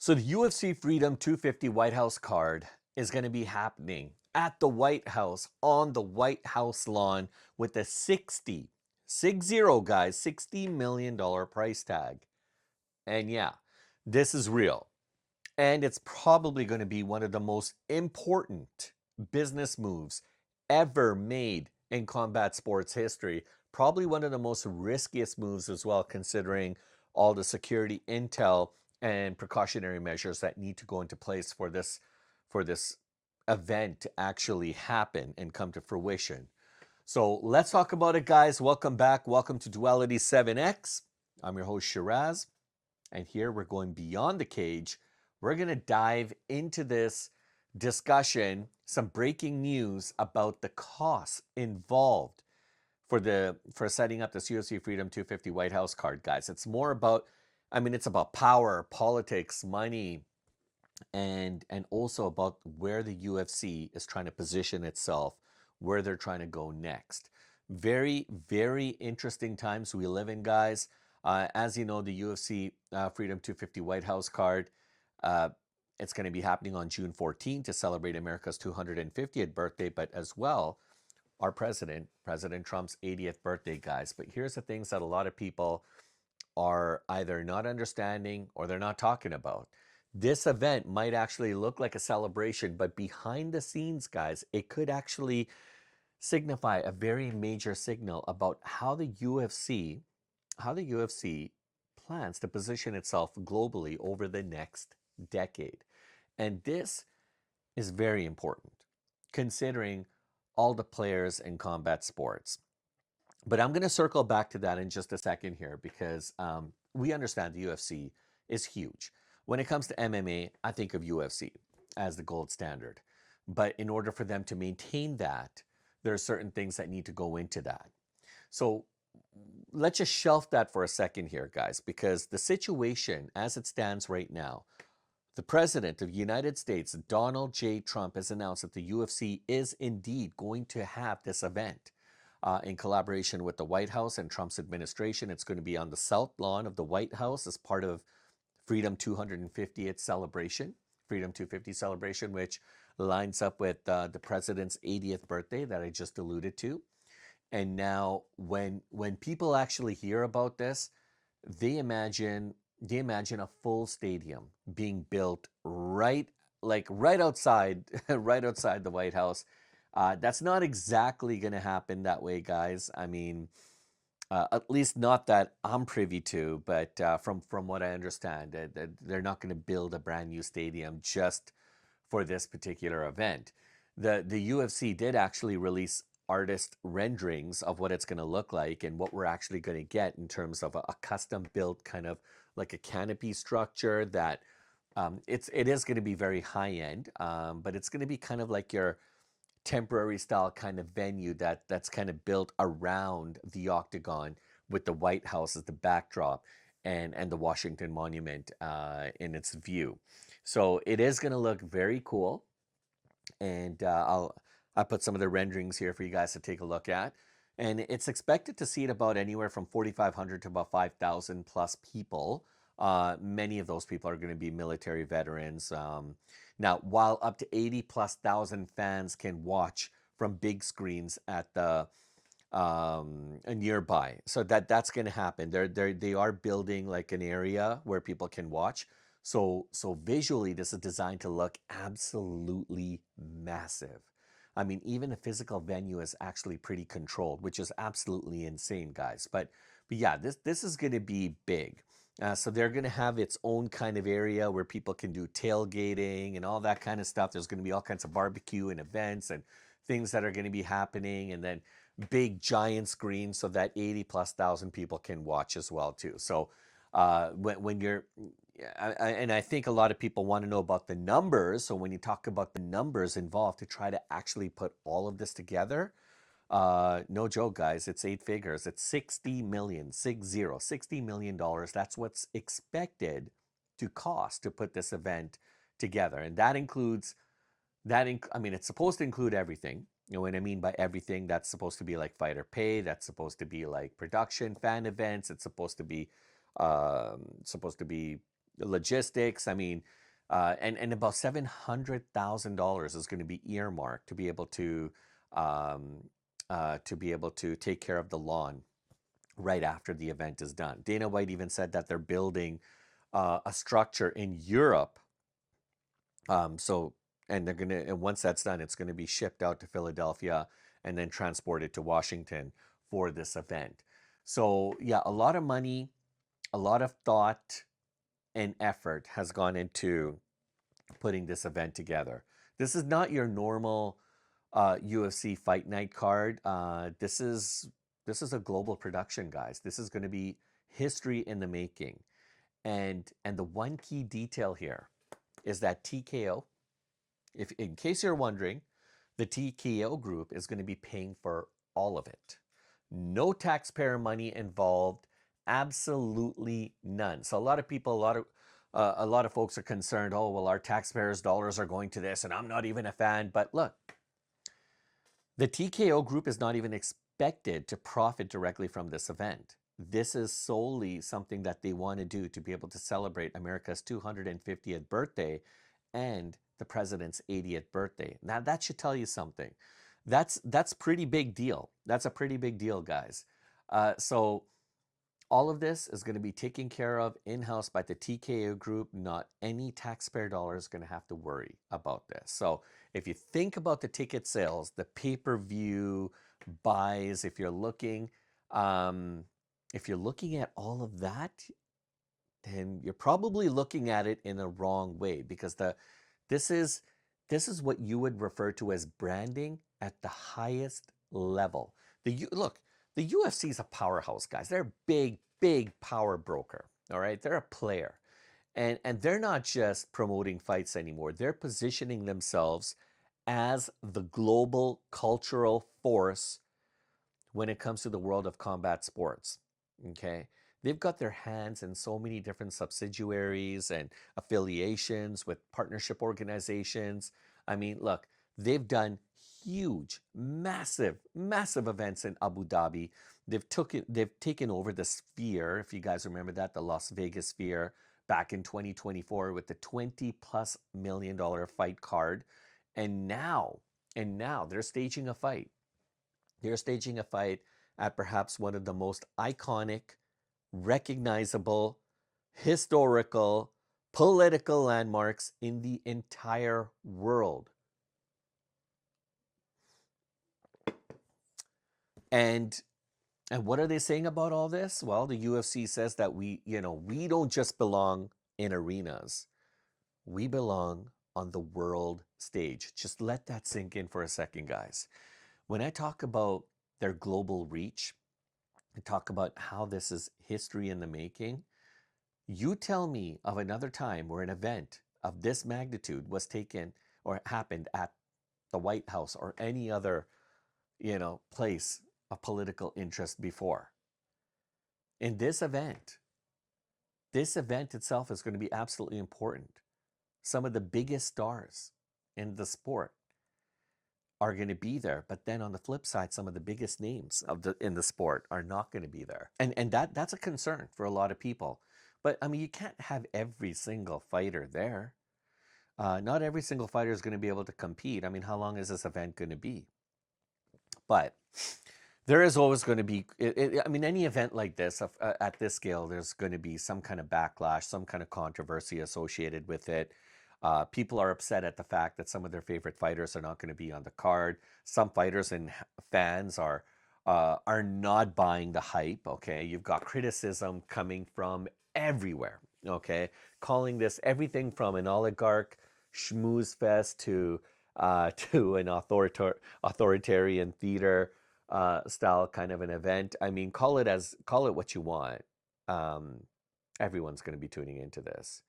So the UFC Freedom 250 White House card is going to be happening at the White House on the White House lawn with a 60 guys, $60 million price tag. And yeah, this is real. And it's probably going to be one of the most important business moves ever made in combat sports history. Probably one of the most riskiest moves as well, considering all the security intel and precautionary measures that need to go into place for this event to actually happen and come to fruition. So let's talk about it, guys. Welcome back. Welcome to Duality 7X. I'm your host, Shiraz. And here we're going beyond the cage. We're going to dive into this discussion, some breaking news about the costs involved for setting up this UFC Freedom 250 White House card, guys. It's more about, it's about power, politics, money, and also about where the UFC is trying to position itself, where they're trying to go next. Very, very interesting times we live in, guys. As you know, the UFC Freedom 250 White House card, uh, it's going to be happening on June 14th to celebrate America's 250th birthday, but as well, our President Trump's 80th birthday, guys. But here's the things that a lot of people are either not understanding or they're not talking about. This event might actually look like a celebration, but behind the scenes, guys, it could actually signify a very major signal about how the UFC plans to position itself globally over the next decade. And this is very important considering all the players in combat sports. But I'm going to circle back to that in just a second here because we understand the UFC is huge. When it comes to MMA, I think of UFC as the gold standard. But in order for them to maintain that, there are certain things that need to go into that. So let's just shelf that for a second here, guys, because the situation as it stands right now, the President of the United States, Donald J. Trump, has announced that the UFC is indeed going to have this event in collaboration with the White House and Trump's administration. It's going to be on the South Lawn of the White House as part of Freedom 250th celebration, Freedom 250 celebration, which lines up with the president's 80th birthday that I just alluded to. And now, when people actually hear about this, they imagine they imagine a full stadium being built right outside right outside the White House. That's not exactly going to happen that way, guys. At least not that I'm privy to, but from what I understand, they're not going to build a brand new stadium just for this particular event. The UFC did actually release artist renderings of what it's going to look like and what we're actually going to get in terms of a custom built kind of like a canopy structure that it is going to be very high end, but it's going to be kind of like your temporary style kind of venue that's kind of built around the octagon with the White House as the backdrop and the Washington Monument in its view. So it is going to look very cool, and I put some of the renderings here for you guys to take a look at. And it's expected to seat about anywhere from 4,500 to about 5,000 plus people. Many of those people are going to be military veterans. Now, while up to 80 plus thousand fans can watch from big screens at the nearby, so that's going to happen. They are building like an area where people can watch. So visually, this is designed to look absolutely massive. Even a physical venue is actually pretty controlled, which is absolutely insane, guys. But yeah, this is going to be big. So they're going to have its own kind of area where people can do tailgating and all that kind of stuff. There's going to be all kinds of barbecue and events and things that are going to be happening, and then big giant screens so that 80 plus thousand people can watch as well too. So when you're and I think a lot of people want to know about the numbers. So when you talk about the numbers involved to try to actually put all of this together, no joke, guys. It's eight figures. It's 60 million, $60 million. That's what's expected to cost to put this event together. And that includes it's supposed to include everything. You know what I mean by everything? That's supposed to be like fighter pay. That's supposed to be like production, fan events. It's supposed to be logistics. I mean, and about $700,000 is going to be earmarked um, to be able to take care of the lawn right after the event is done. Dana White even said that they're building a structure in Europe. So, and they're gonna, and once that's done, it's going to be shipped out to Philadelphia and then transported to Washington for this event. So, yeah, a lot of money, a lot of thought and effort has gone into putting this event together. This is not your normal UFC fight night card. This is a global production, guys. This is going to be history in the making. And the one key detail here is that TKO, if in case you're wondering, the TKO group is going to be paying for all of it. No taxpayer money involved, absolutely none. So a lot of people, a lot of folks are concerned. Oh well, our taxpayers' dollars are going to this, and I'm not even a fan. But look, the TKO group is not even expected to profit directly from this event. This is solely something that they want to do to be able to celebrate America's 250th birthday and the president's 80th birthday. Now that should tell you something. That's pretty big deal. That's a pretty big deal, guys. So all of this is going to be taken care of in-house by the TKO group. Not any taxpayer dollar is going to have to worry about this. So if you think about the ticket sales, the pay-per-view buys, um, if you're looking at all of that, then you're probably looking at it in a wrong way because this is this is what you would refer to as branding at the highest level. Look, the UFC is a powerhouse, guys. They're a big, big power broker. All right, they're a player, and they're not just promoting fights anymore. They're positioning themselves as the global cultural force when it comes to the world of combat sports. Okay. They've got their hands in so many different subsidiaries and affiliations with partnership organizations. I mean, look, they've done huge, massive, massive events in Abu Dhabi. They've taken over the Sphere, if you guys remember that, the Las Vegas Sphere back in 2024 with the 20 plus million-dollar fight card. And now, and now they're staging a fight. They're staging a fight at perhaps one of the most iconic, recognizable, historical, political landmarks in the entire world. And and what are they saying about all this? Well, the UFC says that we don't just belong in arenas. We belong on the world stage. Just let that sink in for a second, guys. When I talk about their global reach, and talk about how this is history in the making, you tell me of another time where an event of this magnitude was taken or happened at the White House or any other, place of political interest before. In this event itself is going to be absolutely important. Some of the biggest stars in the sport are going to be there, but then on the flip side, some of the biggest names in the sport are not going to be there, and that's a concern for a lot of people. But I mean, you can't have every single fighter there. Not every single fighter is going to be able to compete. I mean, how long is this event going to be? But there is always going to be, I mean, any event like this at this scale, there's going to be some kind of backlash, some kind of controversy associated with it. People are upset at the fact that some of their favorite fighters are not going to be on the card. Some fighters and fans are not buying the hype. Okay, you've got criticism coming from everywhere. Okay, calling this everything from an oligarch schmooze fest to to an authoritarian theater style kind of an event. I mean, call it what you want. Um, Everyone's going to be tuning into this.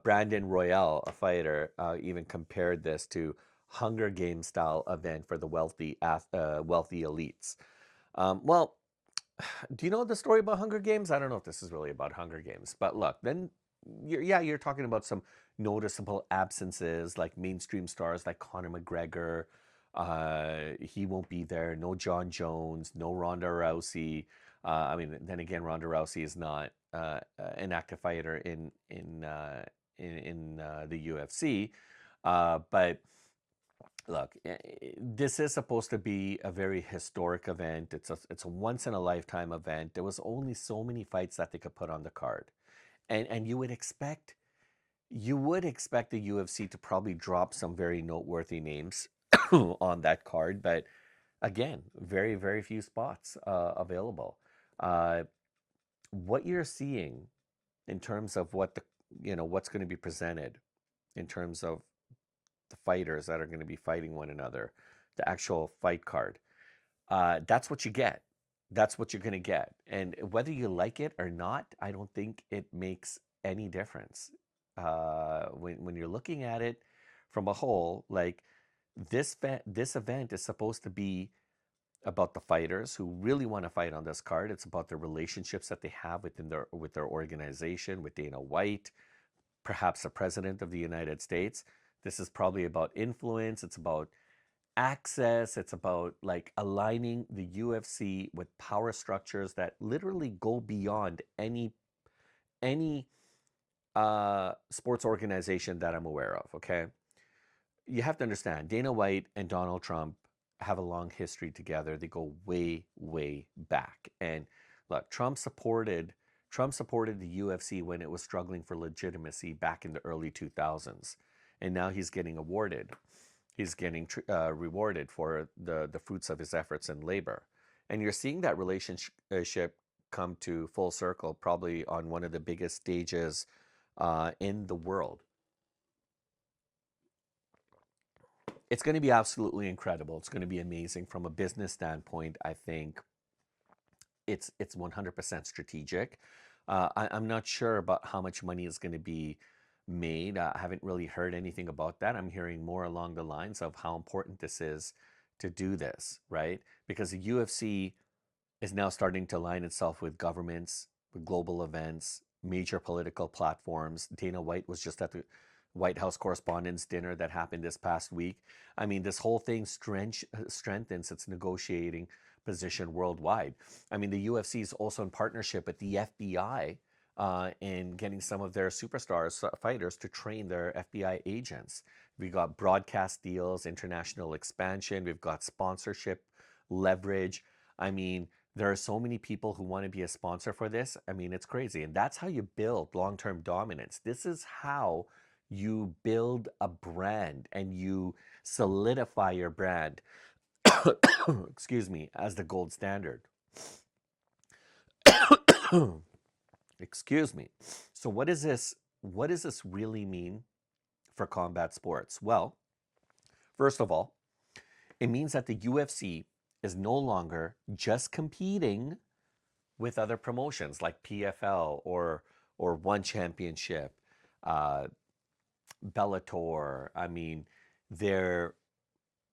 Brandon Royale, a fighter, even compared this to Hunger Games style event for the wealthy elites. Well, do you know the story about Hunger Games? I don't know if this is really about Hunger Games, but look, then you're talking about some noticeable absences like mainstream stars like Conor McGregor. He won't be there. No John Jones, no Ronda Rousey. I mean, then again, Ronda Rousey is not an active fighter in the UFC. But look, this is supposed to be a very historic event. It's a once in a lifetime event. There was only so many fights that they could put on the card, and you would expect the UFC to probably drop some very noteworthy names on that card, but again, very very few spots available. Uh, what you're seeing in terms of what's going to be presented in terms of the fighters that are going to be fighting one another, the actual fight card. That's what you get. That's what you're going to get. And whether you like it or not, I don't think it makes any difference. When you're looking at it from a whole, like this event is supposed to be about the fighters who really want to fight on this card. It's about the relationships that they have with their organization, with Dana White, perhaps the president of the United States. This is probably about influence. It's about access. It's about like aligning the UFC with power structures that literally go beyond any sports organization that I'm aware of. Okay, you have to understand Dana White and Donald Trump have a long history together. They go way, way back. And look, Trump supported the UFC when it was struggling for legitimacy back in the early 2000s. And now he's getting awarded. He's getting rewarded for the fruits of his efforts and labor. And you're seeing that relationship come to full circle, probably on one of the biggest stages in the world. It's going to be absolutely incredible. It's going to be amazing from a business standpoint. I think it's 100% strategic. I'm not sure about how much money is going to be made. I haven't really heard anything about that. I'm hearing more along the lines of how important this is to do this, right? Because the UFC is now starting to align itself with governments, with global events, major political platforms. Dana White was just at the White House Correspondents' Dinner that happened this past week. I mean, this whole thing strengthens its negotiating position worldwide. I mean, the UFC is also in partnership with the FBI in getting some of their superstars, fighters, to train their FBI agents. We've got broadcast deals, international expansion, we've got sponsorship leverage. I mean, there are so many people who want to be a sponsor for this. I mean, it's crazy. And that's how you build long term dominance. This is how you build a brand and you solidify your brand, excuse me, as the gold standard. Excuse me. So what does this really mean for combat sports? Well, first of all, it means that the UFC is no longer just competing with other promotions like PFL or One Championship, uh, Bellator. I mean, they're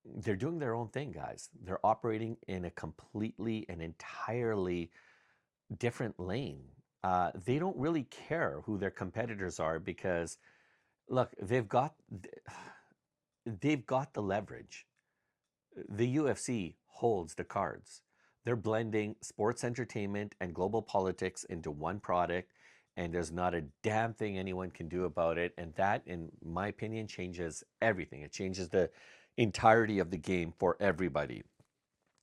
they're doing their own thing, guys. They're operating in a completely and entirely different lane. They don't really care who their competitors are because look, they've got the leverage. The UFC holds the cards. They're blending sports entertainment and global politics into one product, and there's not a damn thing anyone can do about it. And that, in my opinion, changes everything. It changes the entirety of the game for everybody.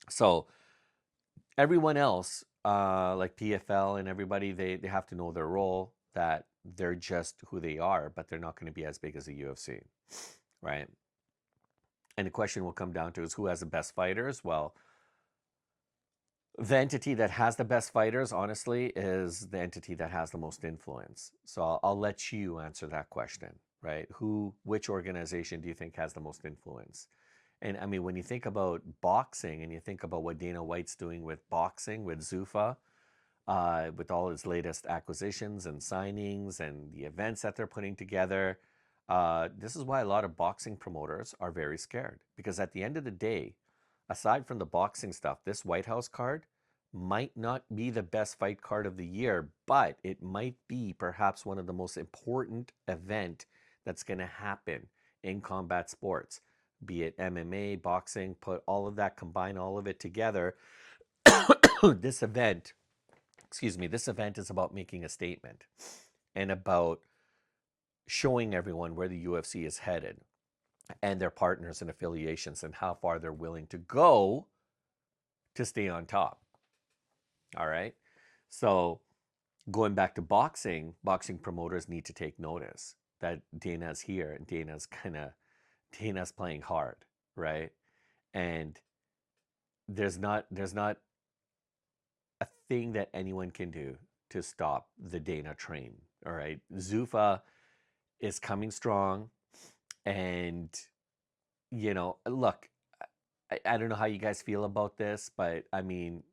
So everyone else, like PFL and everybody, they have to know their role, that they're just who they are, but they're not going to be as big as the UFC, right? And the question will come down to is who has the best fighters? Well, the entity that has the best fighters, honestly, is the entity that has the most influence. So I'll let you answer that question, right? Which organization do you think has the most influence? And I mean, when you think about boxing and you think about what Dana White's doing with boxing, with Zuffa, with all his latest acquisitions and signings and the events that they're putting together, this is why a lot of boxing promoters are very scared. Because at the end of the day, aside from the boxing stuff, this White House card might not be the best fight card of the year, but it might be perhaps one of the most important event that's going to happen in combat sports, be it MMA, boxing, put all of that, combine all of it together. This event excuse me, this event is about making a statement and about showing everyone where the UFC is headed and their partners and affiliations and how far they're willing to go to stay on top. All right. So going back to boxing, boxing promoters need to take notice that Dana's here and Dana's playing hard, right? And there's not a thing that anyone can do to stop the Dana train. All right. Zuffa is coming strong. And, look, I don't know how you guys feel about this, but I mean,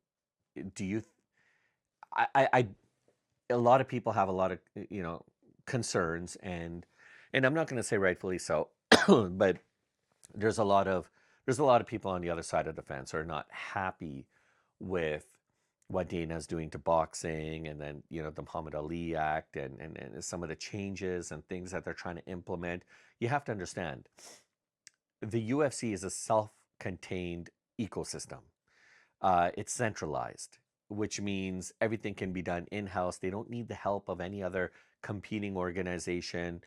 do you, I a lot of people have a lot of, concerns and I'm not going to say rightfully so, but there's a lot of people on the other side of the fence who are not happy with what Dana's doing to boxing, and then the Muhammad Ali Act, and some of the changes and things that they're trying to implement. You have to understand, the UFC is a self-contained ecosystem. It's centralized, which means everything can be done in-house. They don't need the help of any other competing organization.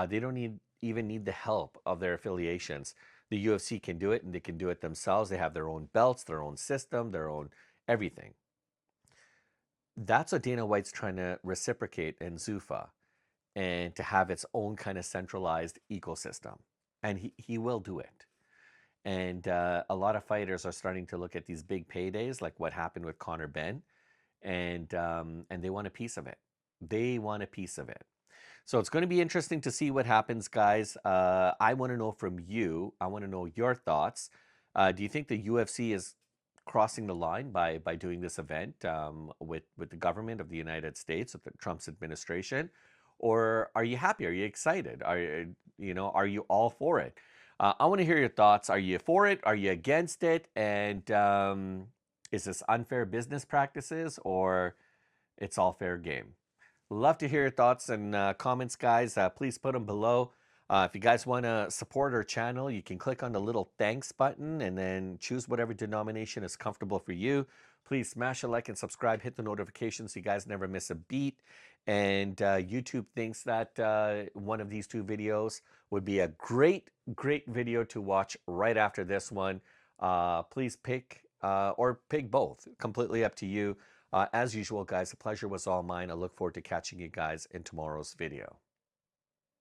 They don't even need the help of their affiliations. The UFC can do it, and they can do it themselves. They have their own belts, their own system, their own everything. That's what Dana White's trying to reciprocate in Zuffa, and to have its own kind of centralized ecosystem. And he will do it. And a lot of fighters are starting to look at these big paydays, like what happened with Conor Ben, and they want a piece of it. They want a piece of it. So it's going to be interesting to see what happens, guys. I want to know from you. I want to know your thoughts. Do you think the UFC is crossing the line by doing this event with the government of the United States, with the Trump's administration, or are you happy? Are you excited? Are you all for it? I want to hear your thoughts. Are you for it? Are you against it? And is this unfair business practices, or it's all fair game? Love to hear your thoughts and comments, guys. Please put them below. If you guys want to support our channel, you can click on the little thanks button and then choose whatever denomination is comfortable for you. Please smash a like and subscribe. Hit the notifications so you guys never miss a beat. And YouTube thinks that one of these two videos would be a great video to watch right after this one. Please pick or pick both. Completely up to you. As usual, guys, the pleasure was all mine. I look forward to catching you guys in tomorrow's video.